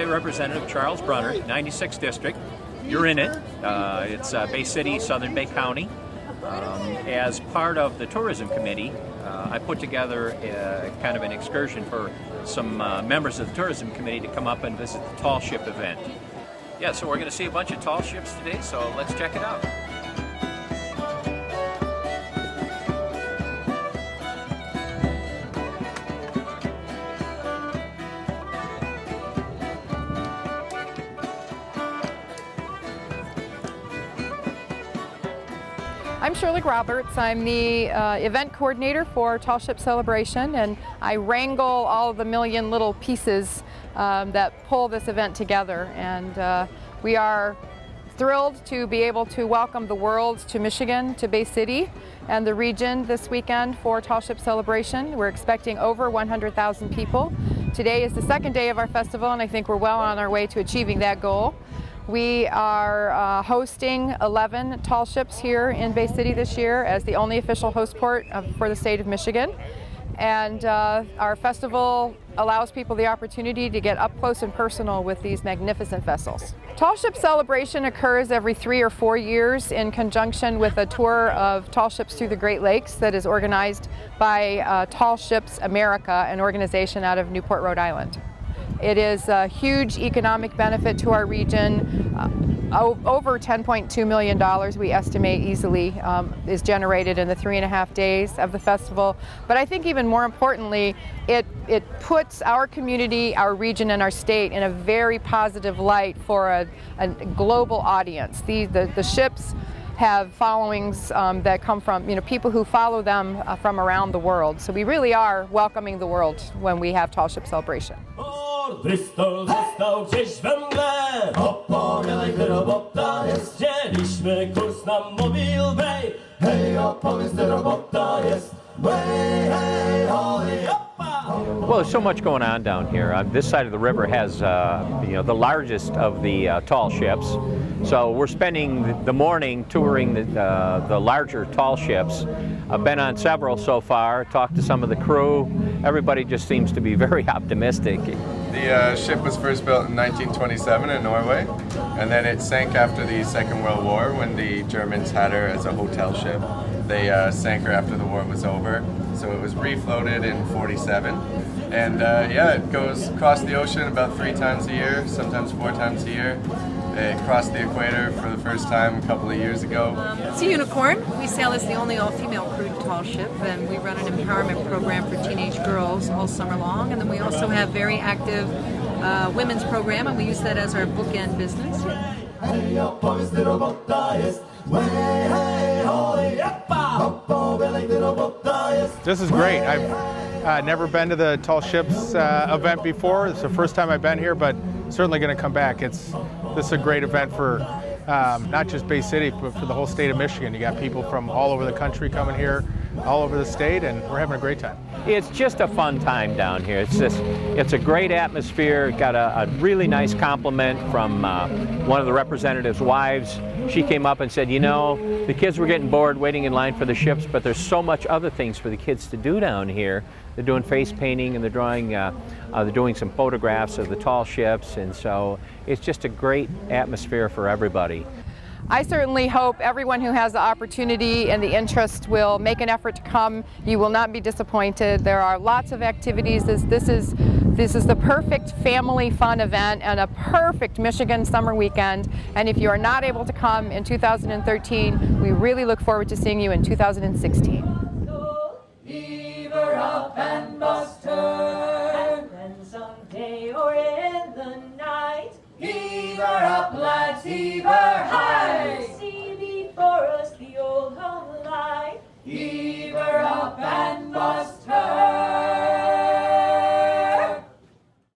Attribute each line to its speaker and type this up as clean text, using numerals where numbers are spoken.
Speaker 1: State Representative Charles Brunner, 96th District. You're in it. It's Bay City, Southern Bay County. As part of the Tourism Committee, I put together kind of an excursion for some members of the Tourism Committee to come up and visit the Tall Ship event. Yeah, so we're going to see a bunch of tall ships today, so let's check it out.
Speaker 2: I'm Shirley Roberts. I'm the event coordinator for Tall Ship Celebration, and I wrangle all of the million little pieces that pull this event together. And we are thrilled to be able to welcome the world to Michigan, to Bay City and the region this weekend for Tall Ship Celebration. We're expecting over 100,000 people. Today is the second day of our festival, and I think we're well on our way to achieving that goal. We are hosting 11 tall ships here in Bay City this year as the only official host port for the state of Michigan. And our festival allows people the opportunity to get up close and personal with these magnificent vessels. Tall Ship Celebration occurs every 3 or 4 years in conjunction with a tour of tall ships through the Great Lakes that is organized by Tall Ships America, an organization out of Newport, Rhode Island. It is a huge economic benefit to our region. Over $10.2 million, we estimate easily, is generated in the 3.5 days of the festival. But I think even more importantly, it puts our community, our region, and our state in a very positive light for a global audience. The ships have followings that come from people who follow them from around the world. So we really are welcoming the world when we have Tall Ship Celebration.
Speaker 3: Wystał gdzieś we mgle, opowiadaj ty robota jest. Wzięliśmy kurs na Mobile Bay. Hej, opowiedz ty robota jest. Way, hey, holy,
Speaker 1: Well, there's so much going on down here. This side of the river has, the largest of the tall ships. So we're spending the morning touring the larger tall ships. I've been on several so far, talked to some of the crew. Everybody just seems to be very optimistic.
Speaker 4: The ship was first built in 1927 in Norway, and then it sank after the Second World War when the Germans had her as a hotel ship. They sank her after the war was over, so it was refloated in 47. And it goes across the ocean about 3 times a year, sometimes 4 times a year. It crossed the equator for the first time a couple of years ago.
Speaker 5: It's a Unicorn. We sail as the only all-female crewed tall ship, and we run an empowerment program for teenage girls all summer long. And then we also have very active women's program, and we use that as our bookend business.
Speaker 6: This is great. I've never been to the Tall Ships event before. It's the first time I've been here, but certainly going to come back. This is a great event for not just Bay City, but for the whole state of Michigan. You got people from all over the country coming here, all over the state, and we're having a great time.
Speaker 1: It's just a fun time down here. It's a great atmosphere. Got a really nice compliment from one of the representatives' wives. She came up and said, the kids were getting bored waiting in line for the ships, but there's so much other things for the kids to do down here. They're doing face painting and they're doing some photographs of the tall ships, and so it's just a great atmosphere for everybody.
Speaker 2: I certainly hope everyone who has the opportunity and the interest will make an effort to come. You will not be disappointed. There are lots of activities. This is the perfect family fun event and a perfect Michigan summer weekend. And if you are not able to come in 2013, we really look forward to seeing you in 2016.